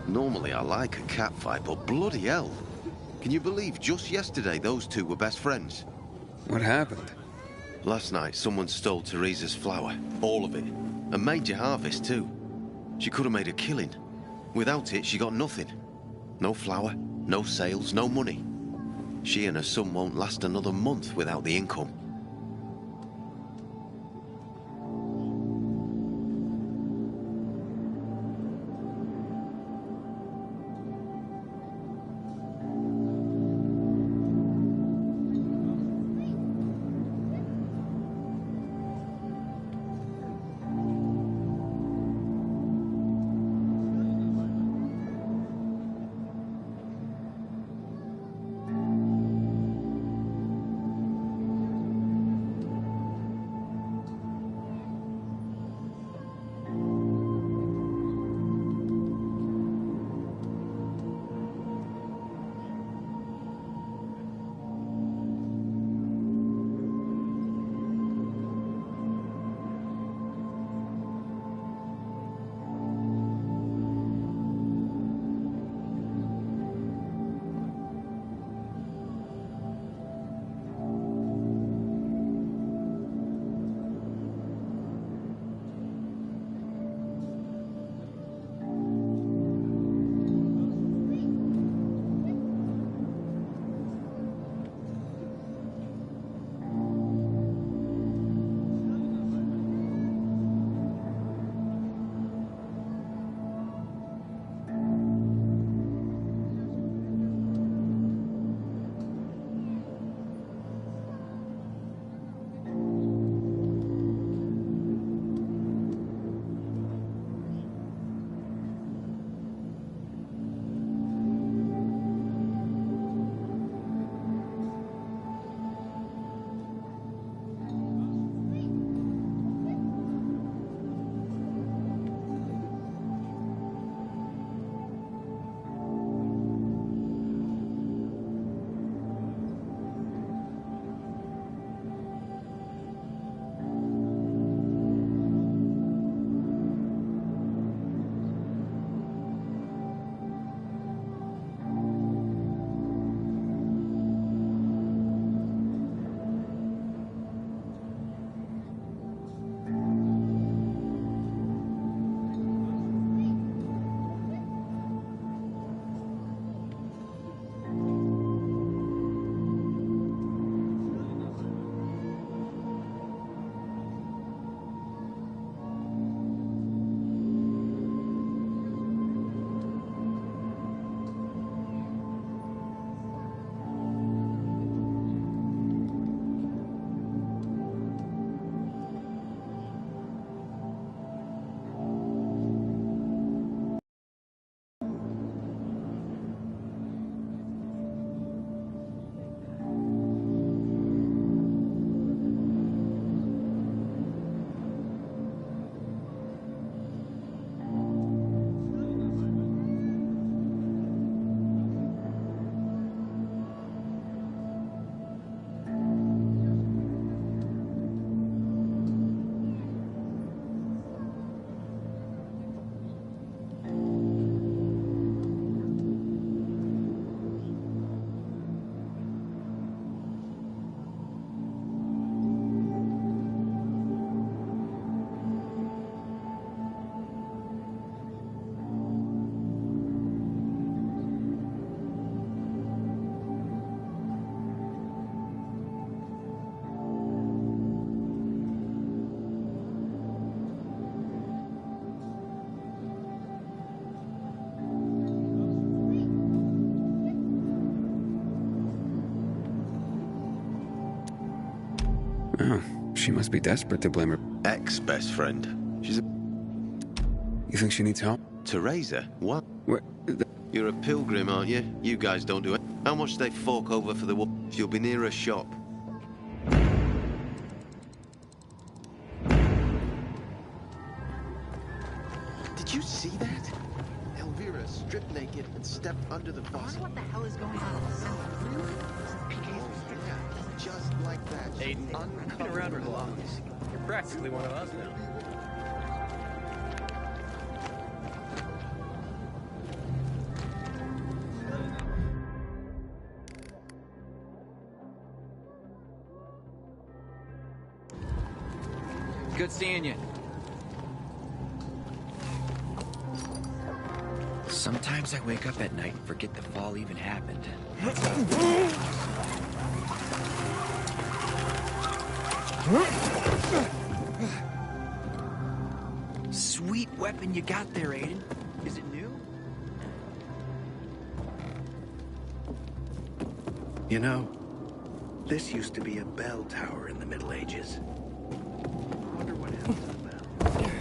Normally I like a cat fight, but bloody hell. Can you believe just yesterday those two were best friends? What happened? Last night someone stole Teresa's flour. All of it. A major harvest too. She could have made a killing. Without it, she got nothing. No flour, no sales, no money. She and her son won't last another month without the income. Oh, she must be desperate to blame her. Ex-best friend. She's a... You think she needs help? Teresa? What? Where? You're a pilgrim, aren't you? You guys don't do it. How much do they fork over for the woman? She'll be near a shop. Did you see that? Elvira stripped naked and stepped under the bus. What the hell is going on? Just like that. Aiden, I've been around her a lot. You're practically one of us now. Good seeing you. Sometimes I wake up at night and forget the fall even happened. Sweet weapon you got there, Aiden. Is it new? You know, this used to be a bell tower in the Middle Ages. Wonder what happened to the bell.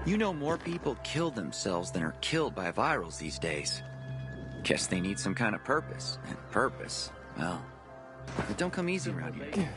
You know more people kill themselves than are killed by virals these days. Guess they need some kind of purpose. And purpose, well, it don't come easy around here.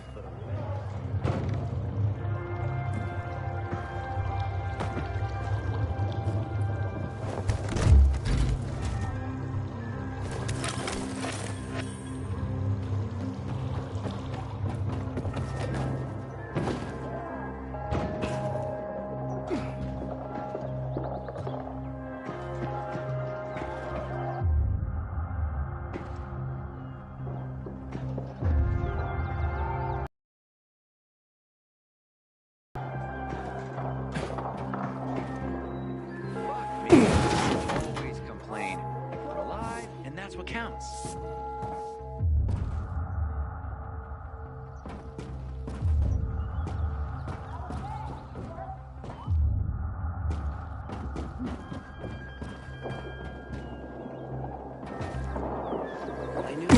Always complain. We're alive, and that's what counts. I knew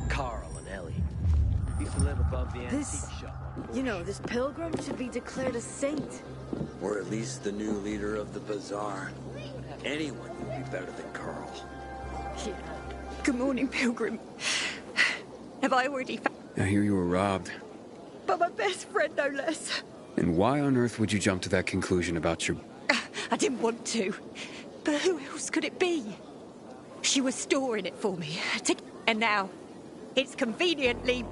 Carl and Ellie. Used to live above the antique shop. This pilgrim should be declared a saint. Or at least the new leader of the bazaar. Anyone would be better than Carl. Yeah. Good morning, pilgrim. Have I already found... I hear you were robbed. But my best friend, no less. And why on earth would you jump to that conclusion about your... I didn't want to. But who else could it be? She was storing it for me. And now, it's conveniently...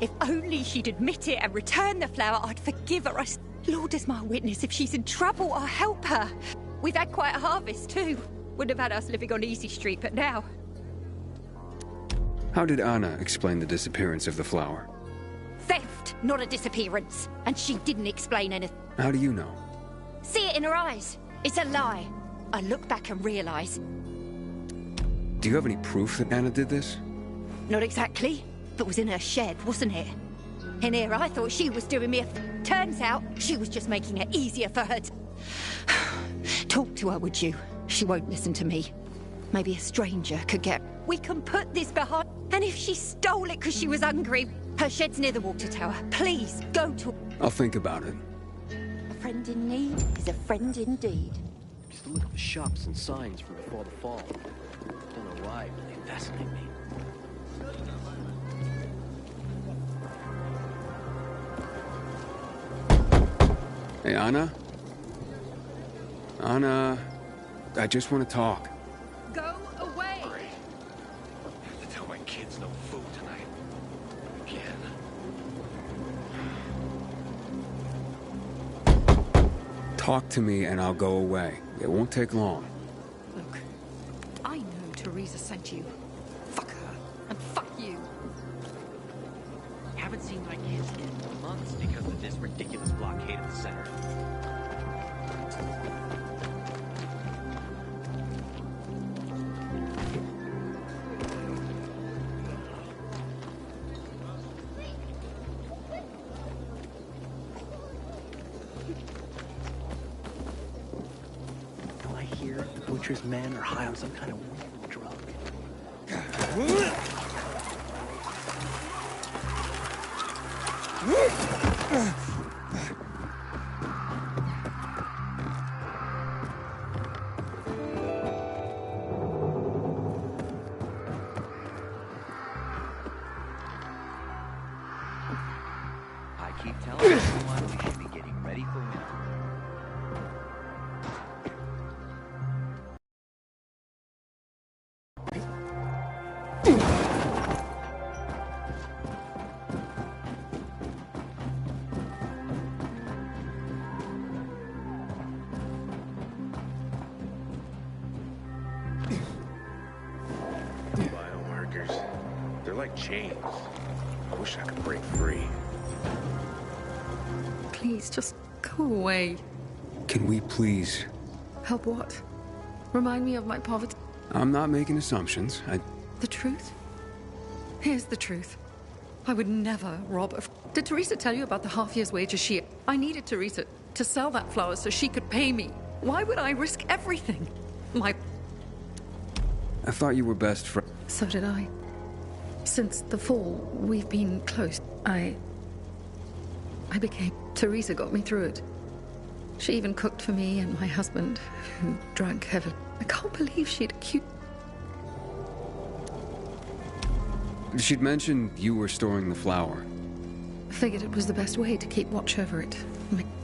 If only she'd admit it and return the flower, I'd forgive her. Lord is my witness. If she's in trouble, I'll help her. We've had quite a harvest, too. Wouldn't have had us living on Easy Street, but now... How did Anna explain the disappearance of the flower? Theft, not a disappearance. And she didn't explain anything. How do you know? See it in her eyes. It's a lie. I look back and realise. Do you have any proof that Anna did this? Not exactly, but was in her shed, wasn't it? In here, I thought she was doing me a... Turns out, she was just making it easier for her to... Talk to her, would you? She won't listen to me. Maybe a stranger could get... We can put this behind... And if she stole it because she was hungry, her shed's near the water tower. Please, go to... I'll think about it. A friend in need is a friend indeed. Used to look at the shops and signs from before the fall. Don't know why, but they fascinate me. Hey, Anna? Anna, I just want to talk. Go away! I have to tell my kids no food tonight. Again. Talk to me and I'll go away. It won't take long. Look, I know Teresa sent you. Fuck her, and fuck you. Haven't seen my kids in months because of this ridiculous blockade of the center. Do I hear the butcher's men are high on some kind of weird drug? like chains. I wish I could break free. Please, just go away. Can we please? Help what? Remind me of my poverty. I'm not making assumptions. The truth? Here's the truth. I would never rob a... Did Teresa tell you about the half-year's wages she... I needed Teresa to sell that flower so she could pay me. Why would I risk everything? I thought you were best friends. So did I. Since the fall, we've been close. I became... Teresa got me through it. She even cooked for me and my husband, who drank heavily. I can't believe she'd accused... She'd mentioned you were storing the flower. Figured it was the best way to keep watch over it.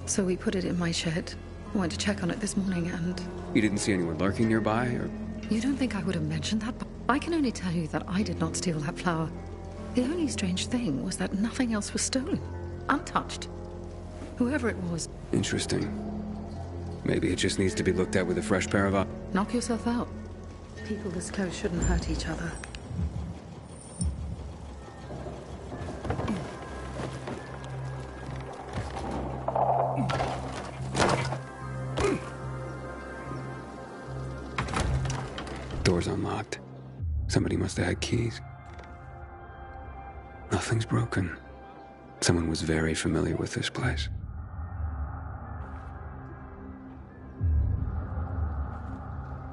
So we put it in my shed. Went to check on it this morning and... You didn't see anyone lurking nearby, or...? You don't think I would have mentioned that? But I can only tell you that I did not steal that flower. The only strange thing was that nothing else was stolen. Untouched. Whoever it was... Interesting. Maybe it just needs to be looked at with a fresh pair of eyes. Knock yourself out. People this close shouldn't hurt each other. Door's unlocked. Somebody must have had keys. Nothing's broken. Someone was very familiar with this place.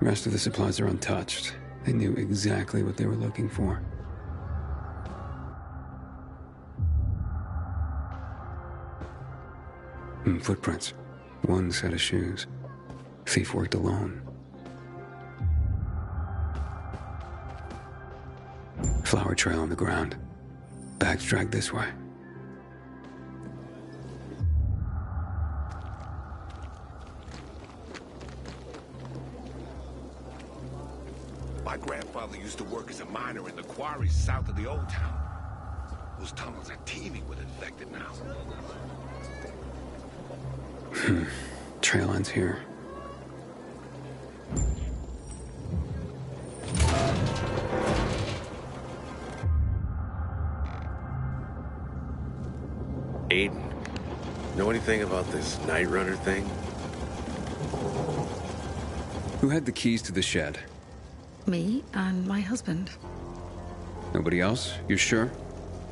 The rest of the supplies are untouched. They knew exactly what they were looking for. Footprints. One set of shoes. Thief worked alone. Flower trail on the ground. Bags dragged this way. My grandfather used to work as a miner in the quarries south of the old town. Those tunnels are teeming with infected now. Trail ends here. Aiden, know anything about this Night Runner thing? Who had the keys to the shed? Me and my husband. Nobody else? You're sure?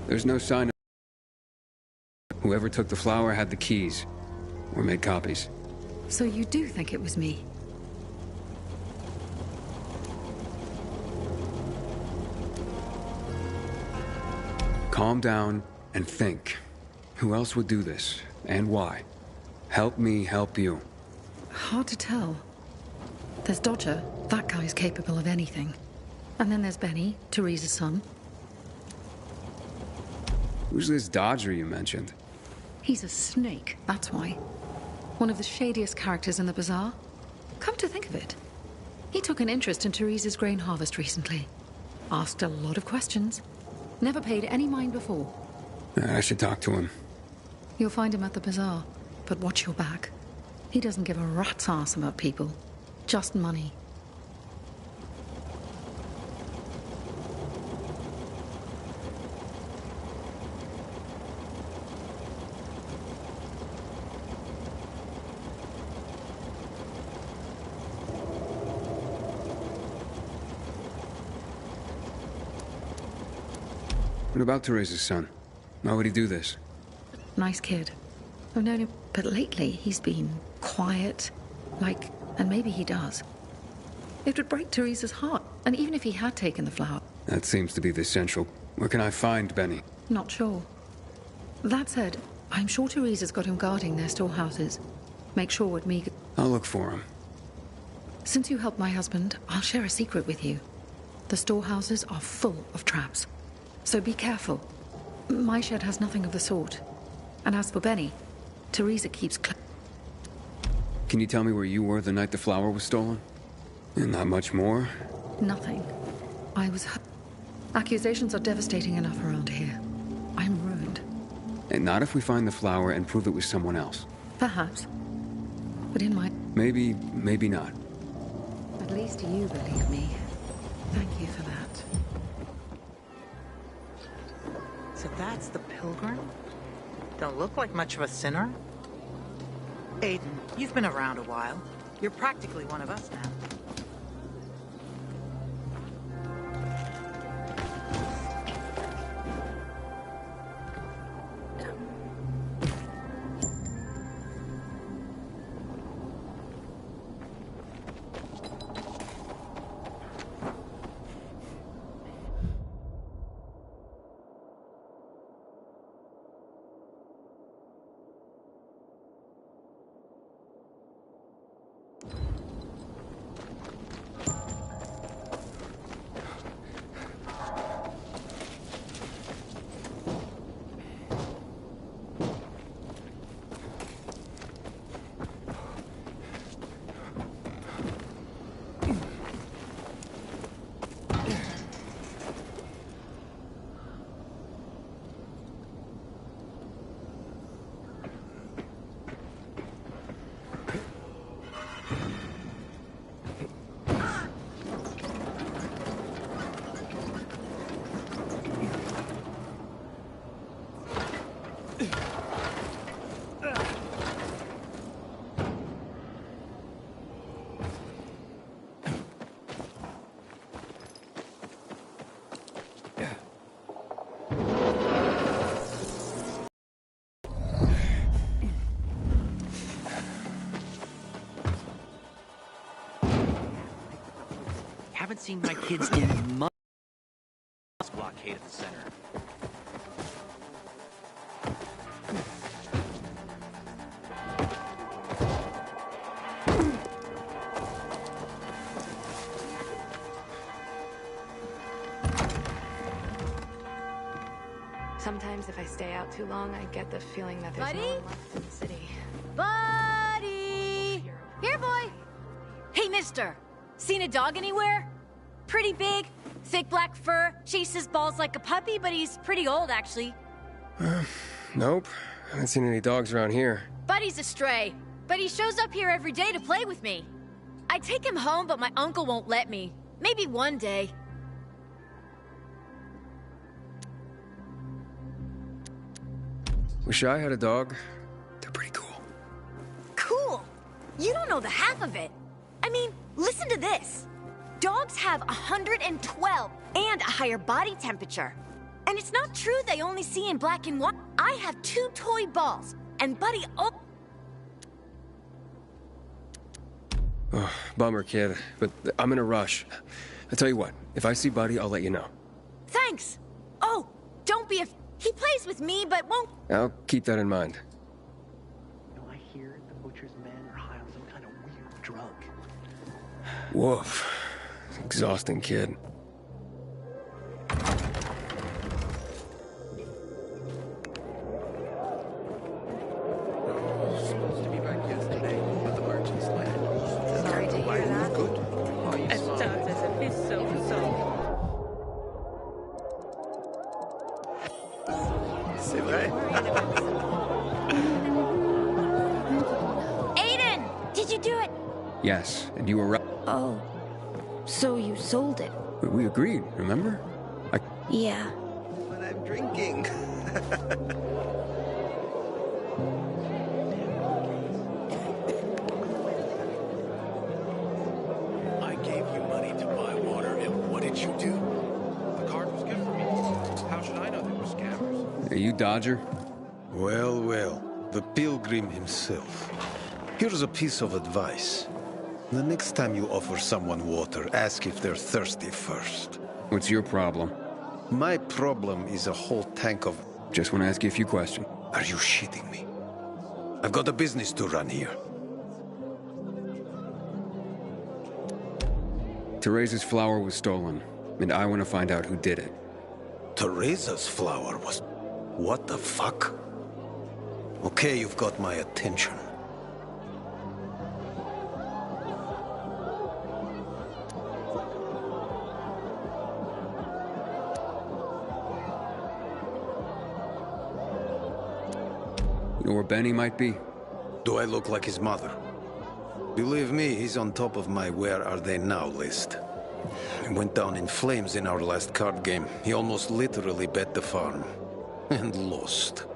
There's no sign of... Whoever took the flower had the keys. Or made copies. So you do think it was me? Calm down and think. Who else would do this? And why? Help me help you. Hard to tell. There's Dodger. That guy's capable of anything. And then there's Benny, Teresa's son. Who's this Dodger you mentioned? He's a snake, that's why. One of the shadiest characters in the bazaar. Come to think of it, he took an interest in Teresa's grain harvest recently. Asked a lot of questions. Never paid any mind before. I should talk to him. You'll find him at the bazaar, but watch your back. He doesn't give a rat's ass about people. Just money. What about Teresa's son? Why would he do this? Nice kid. I've known him, but lately he's been quiet, and maybe he does. It would break Teresa's heart, and even if he had taken the flower... That seems to be the central... Where can I find Benny? Not sure. That said, I'm sure Teresa's got him guarding their storehouses. Make sure with me... I'll look for him. Since you helped my husband, I'll share a secret with you. The storehouses are full of traps. So be careful. My shed has nothing of the sort. And as for Benny, Teresa keeps... Can you tell me where you were the night the flower was stolen? And not much more? Nothing. I was... Accusations are devastating enough around here. I'm ruined. And not if we find the flower and prove it was someone else. Perhaps. But in my... Maybe not. At least you believe me. Thank you for that. So that's the Pilgrim? Don't look like much of a sinner. Aiden, you've been around a while. You're practically one of us now. Haven't seen my kids in months. Blockade at the center. Sometimes if I stay out too long, I get the feeling that there's no one left in the city. Buddy! Here, boy! Hey, mister! Seen a dog anywhere? Pretty big, thick black fur, chases balls like a puppy, but he's pretty old, actually. Nope. Haven't seen any dogs around here. Buddy's a stray, but he shows up here every day to play with me. I take him home, but my uncle won't let me. Maybe one day. Wish I had a dog. They're pretty cool. Cool? You don't know the half of it. I mean, listen to this. Dogs have 112 and a higher body temperature. And it's not true they only see in black and white. I have 2 toy balls, and Buddy Oh, bummer, kid, but I'm in a rush. I tell you what, if I see Buddy, I'll let you know. Thanks. Oh, don't be he plays with me, but won't... I'll keep that in mind. You know, I hear the Butcher's men are high on some kind of weird drug. Woof. Exhausting, kid. Supposed to be back yesterday, but the merchant's land. Sorry to hear that. Good. Oh, you C'est vrai? Aiden! Did you do it? Yes, and you were right. Oh. So you sold it? We agreed, remember? Yeah. But I'm drinking. I gave you money to buy water, and what did you do? The card was good for me. How should I know they were scammers? Are you Dodger? Well, well, the Pilgrim himself. Here's a piece of advice. The next time you offer someone water, ask if they're thirsty first. What's your problem? My problem is a whole tank of... Just want to ask you a few questions. Are you shitting me? I've got a business to run here. Teresa's flower was stolen, and I want to find out who did it. Teresa's flower was... What the fuck? Okay, you've got my attention. You know where Benny might be? Do I look like his mother? Believe me, he's on top of my Where Are They Now list. He went down in flames in our last card game. He almost literally bet the farm. and lost.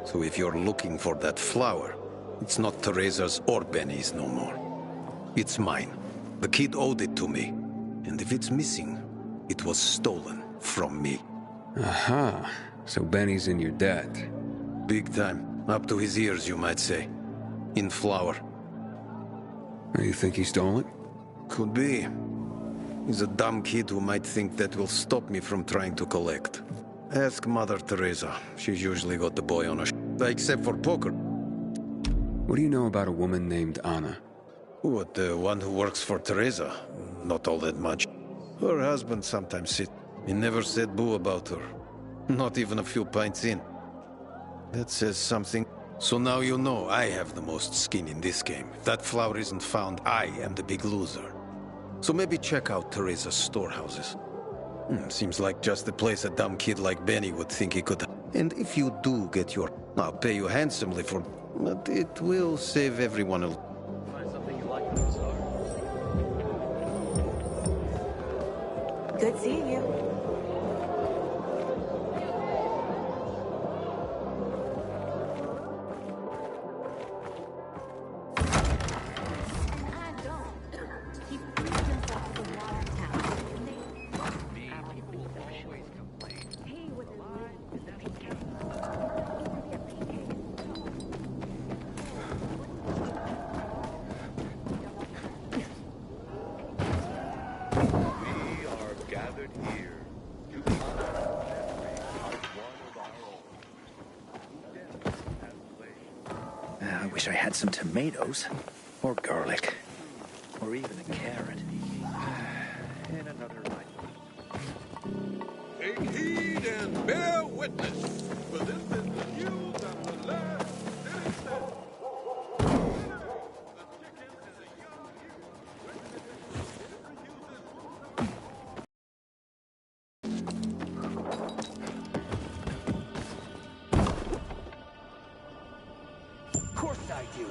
So if you're looking for that flower, it's not Teresa's or Benny's no more. It's mine. The kid owed it to me. And if it's missing, it was stolen from me. Aha. So Benny's in your debt. Big time. Up to his ears, you might say. In flour. You think he stole it? Could be. He's a dumb kid who might think that will stop me from trying to collect. Ask Mother Teresa. She's usually got the boy on a except for poker. What do you know about a woman named Anna? What, the one who works for Teresa? Not all that much. Her husband sometimes sits. He never said boo about her. Not even a few pints in. That says something. So now you know I have the most skin in this game. If that flower isn't found, I am the big loser. So maybe check out Teresa's storehouses. Seems like just the place a dumb kid like Benny would think he could. And if you do get your... I'll pay you handsomely for... But it will save everyone a... Find something you like in the bazaar. Good seeing you. I wish I had some tomatoes, or garlic, or even a carrot. And another light. Take heed and bear witness, for this is the news of the last citizen. Of course I do.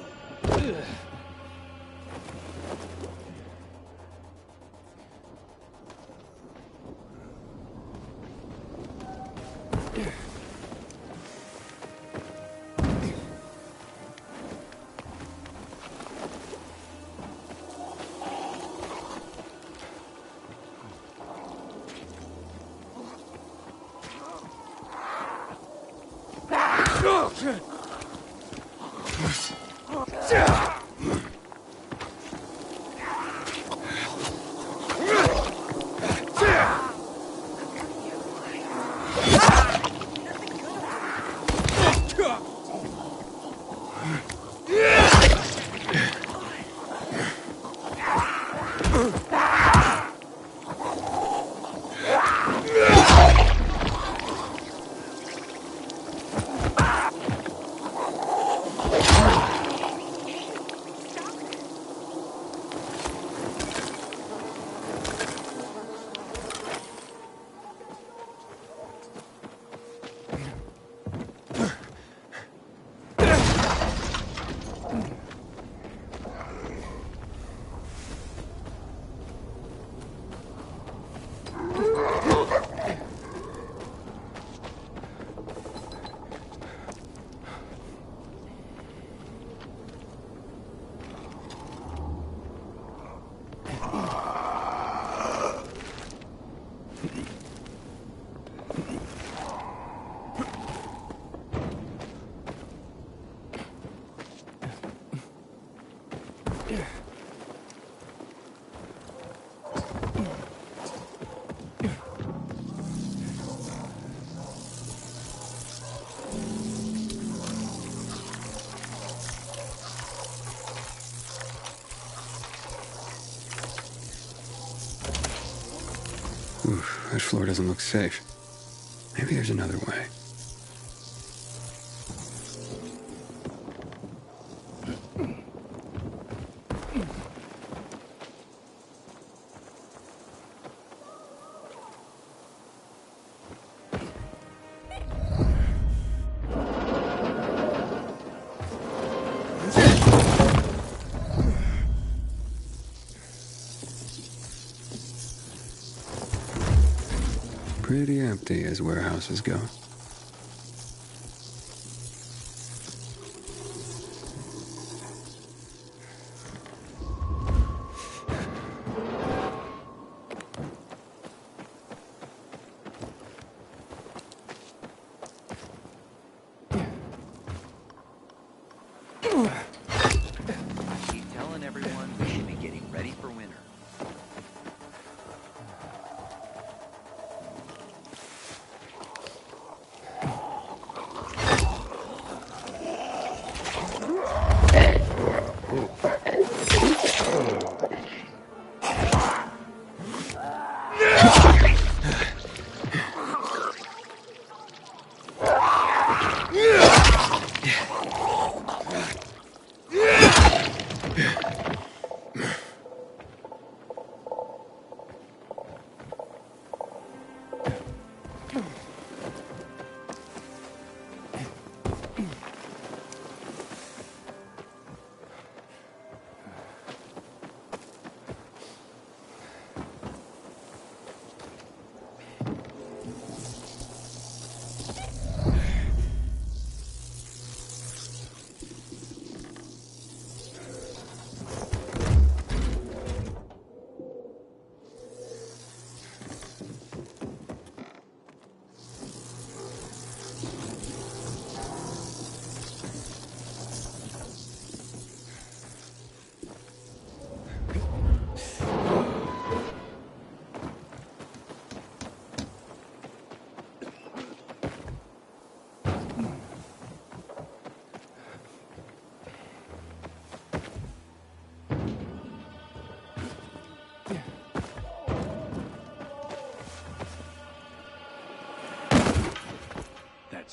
Oof, that floor doesn't look safe. Maybe there's another way. Pretty empty as warehouses go.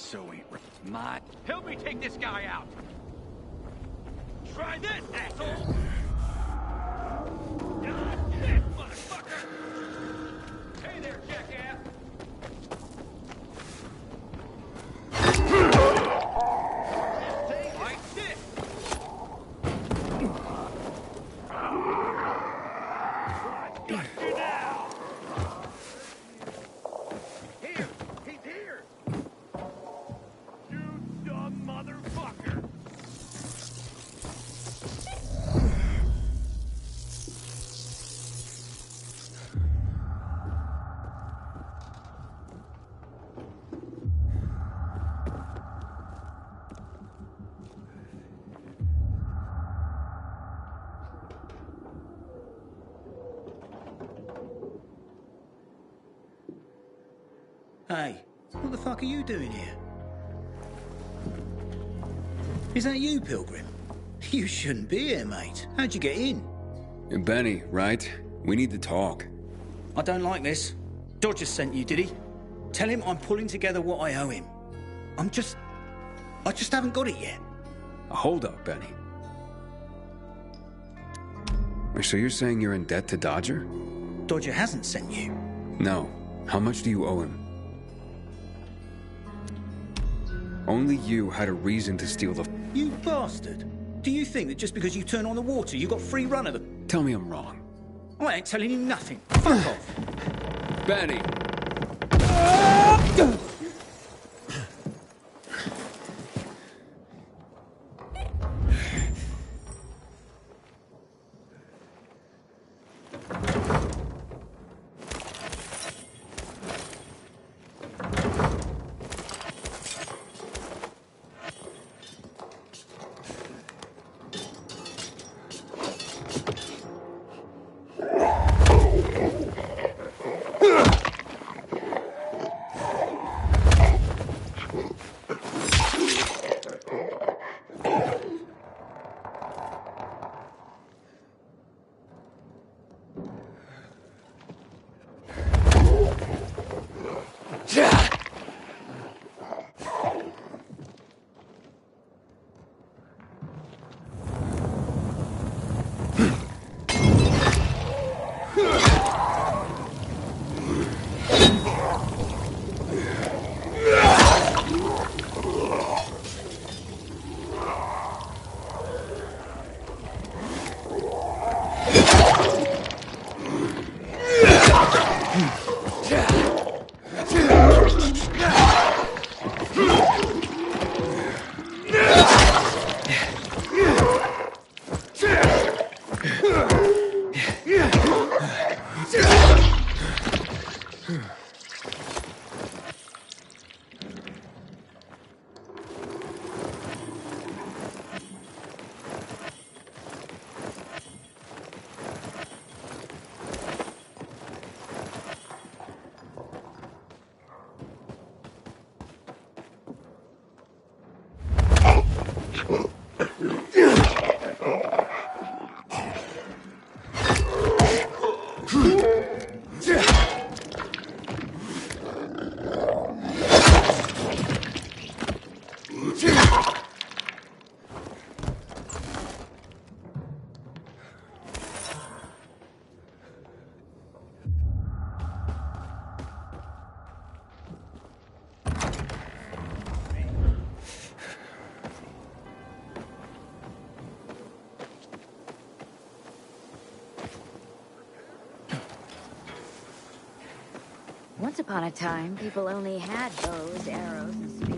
so ain't right. Help me take this guy out. Try this, asshole. This motherfucker. Hey there, jackass. Like this. Got you now. Here, he's here. You dumb motherfucker. Hey, what the fuck are you doing here? Is that you, Pilgrim? You shouldn't be here, mate. How'd you get in? You're Benny, right? We need to talk. I don't like this. Dodger sent you, did he? Tell him I'm pulling together what I owe him. I just haven't got it yet. Hold up, Benny. So you're saying you're in debt to Dodger? Dodger hasn't sent you. No. How much do you owe him? Only you had a reason to steal the... You bastard! Do you think that just because you turn on the water, you got free run of the... Tell me I'm wrong. I ain't telling you nothing. Fuck off. Benny! Once upon a time, people only had bows, arrows, and spears.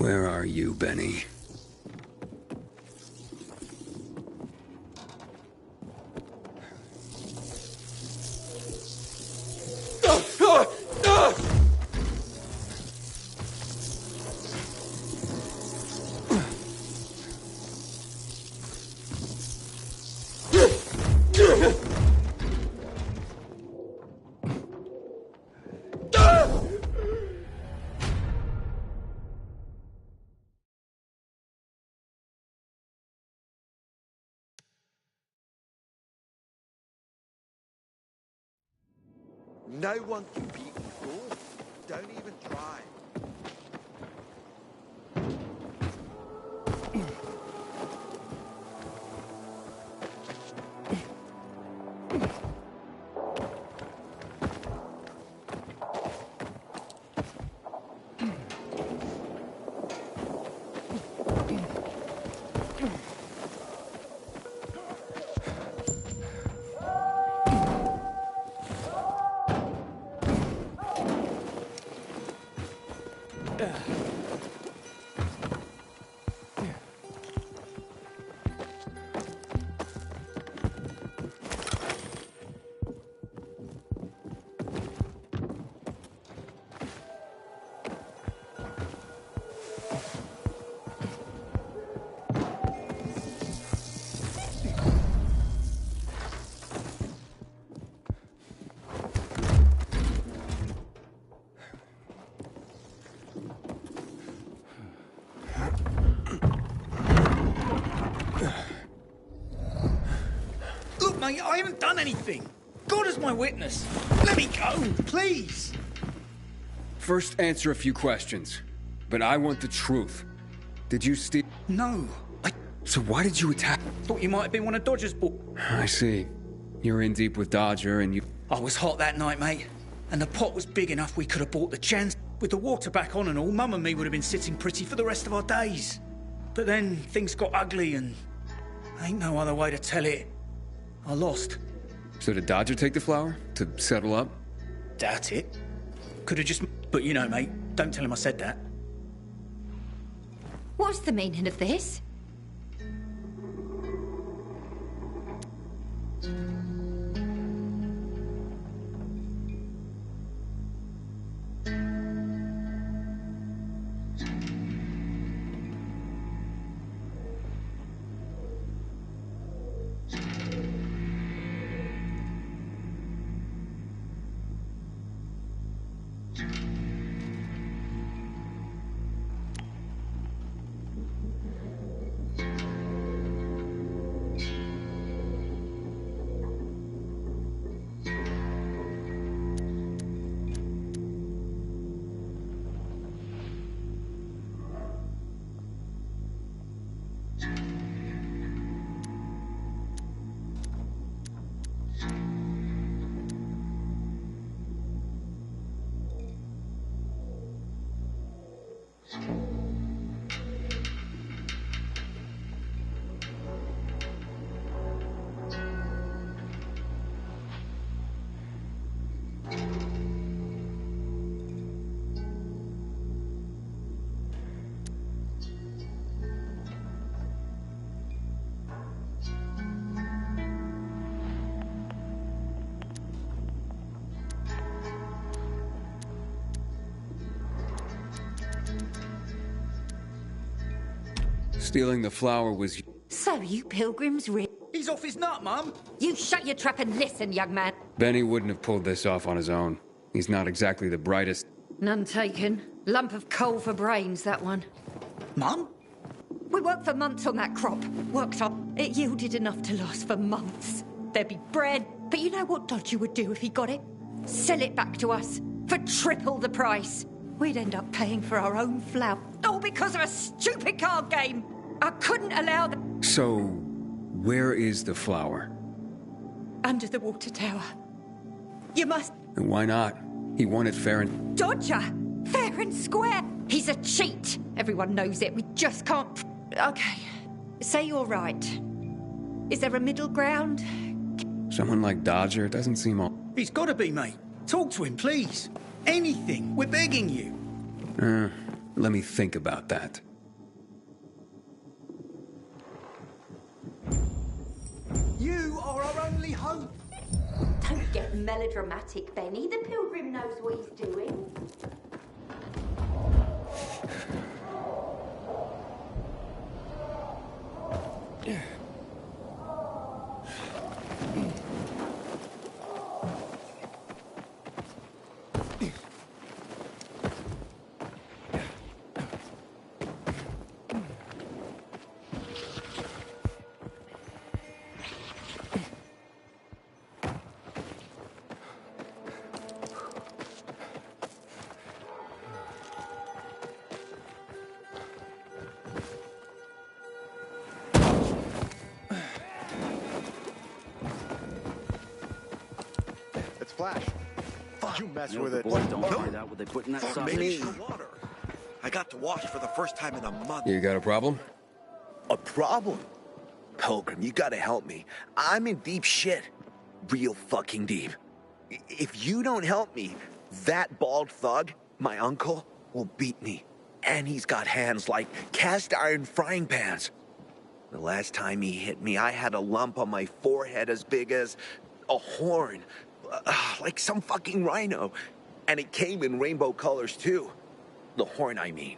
Where are you, Benny? No one can beat you, fool. Don't even try. Mate, I haven't done anything. God is my witness. Let me go, please. First, answer a few questions. But I want the truth. Did you steal? No. So why did you attack? Thought you might have been one of Dodger's boys. I see. You're in deep with Dodger and you... I was hot that night, mate. And the pot was big enough we could have bought the chance. With the water back on and all, Mum and me would have been sitting pretty for the rest of our days. But then things got ugly and... ain't no other way to tell it. I lost. So did Dodger take the flower? To settle up? Doubt it. Could have just... But you know, mate, don't tell him I said that. What's the meaning of this? Stealing the flower was... So you pilgrims He's off his nut, Mum. You shut your trap and listen, young man. Benny wouldn't have pulled this off on his own. He's not exactly the brightest. None taken. Lump of coal for brains, that one. Mum? We worked for months on that crop. Worked up. It yielded enough to last for months. There'd be bread. But you know what Dodger would do if he got it? Sell it back to us. For triple the price. We'd end up paying for our own flour. All because of a stupid card game. I couldn't allow the... So, where is the flower? Under the water tower. You must... And why not? He won it fair and... Dodger! Fair and square! He's a cheat! Everyone knows it. We just can't... Okay. Say you're right. Is there a middle ground? Someone like Dodger doesn't seem all... He's got to be, mate. Talk to him, please. Anything. We're begging you. Let me think about that. You are our only hope. Don't get melodramatic, Benny. The pilgrim knows what he's doing. Flash. Fuck. You mess with it. Boys don't find out what they put in that sausage. Me. Water. I got to wash for the first time in a month. You got a problem? A problem? Pilgrim, you gotta help me. I'm in deep shit. Real fucking deep. If you don't help me, that bald thug, my uncle, will beat me. And he's got hands like cast iron frying pans. The last time he hit me, I had a lump on my forehead as big as a horn. Like some fucking rhino. And it came in rainbow colors too. The horn, I mean.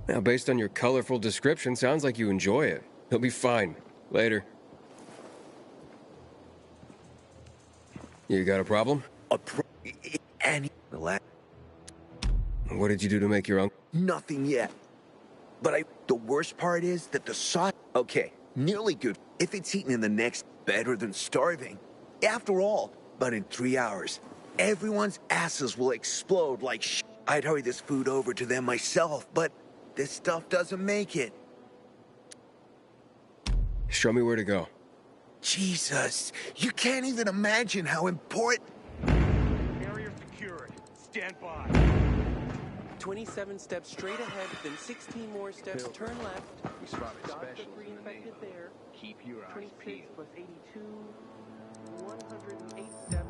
Now, based on your colorful description, sounds like you enjoy it. He'll be fine. Later. You got a problem? What did you do to make your uncle? Nothing yet. But the worst part is that the sauce... Okay, nearly good. If it's eaten in the next, better than starving. After all, but in 3 hours, everyone's asses will explode like shit. I'd hurry this food over to them myself, but this stuff doesn't make it. Show me where to go. Jesus, you can't even imagine how important... Area secured. Stand by. 27 steps straight ahead, then 16 more steps, turn left. We spotted Dot the special. three infected there. Keep your eyes 26 peeled. plus 82, 108 steps.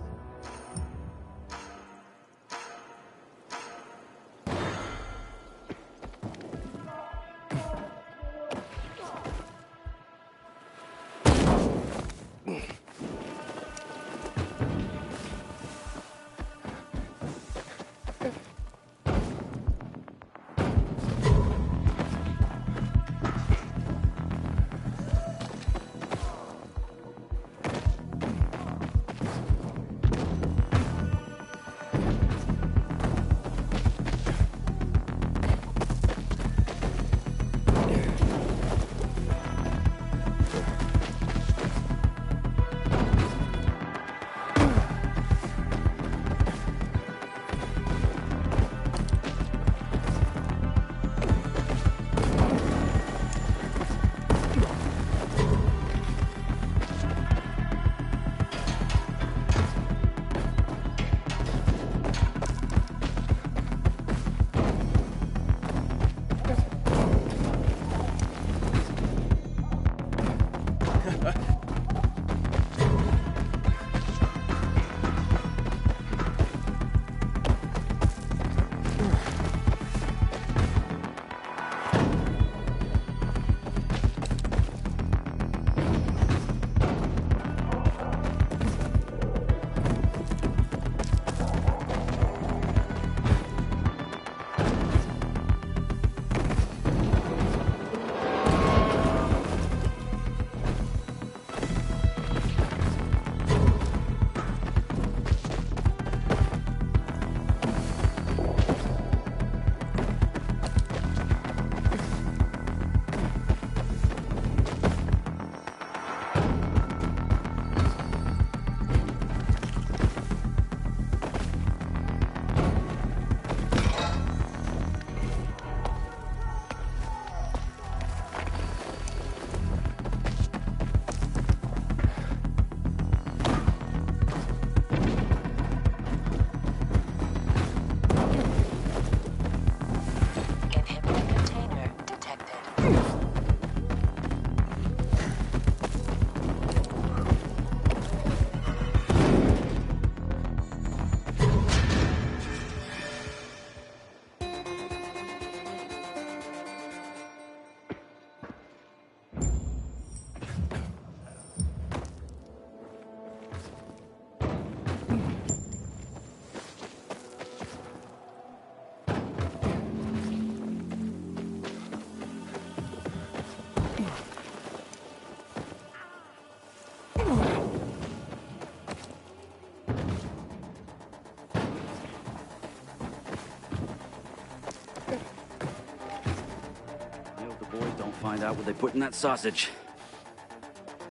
boys don't find out what they put in that sausage.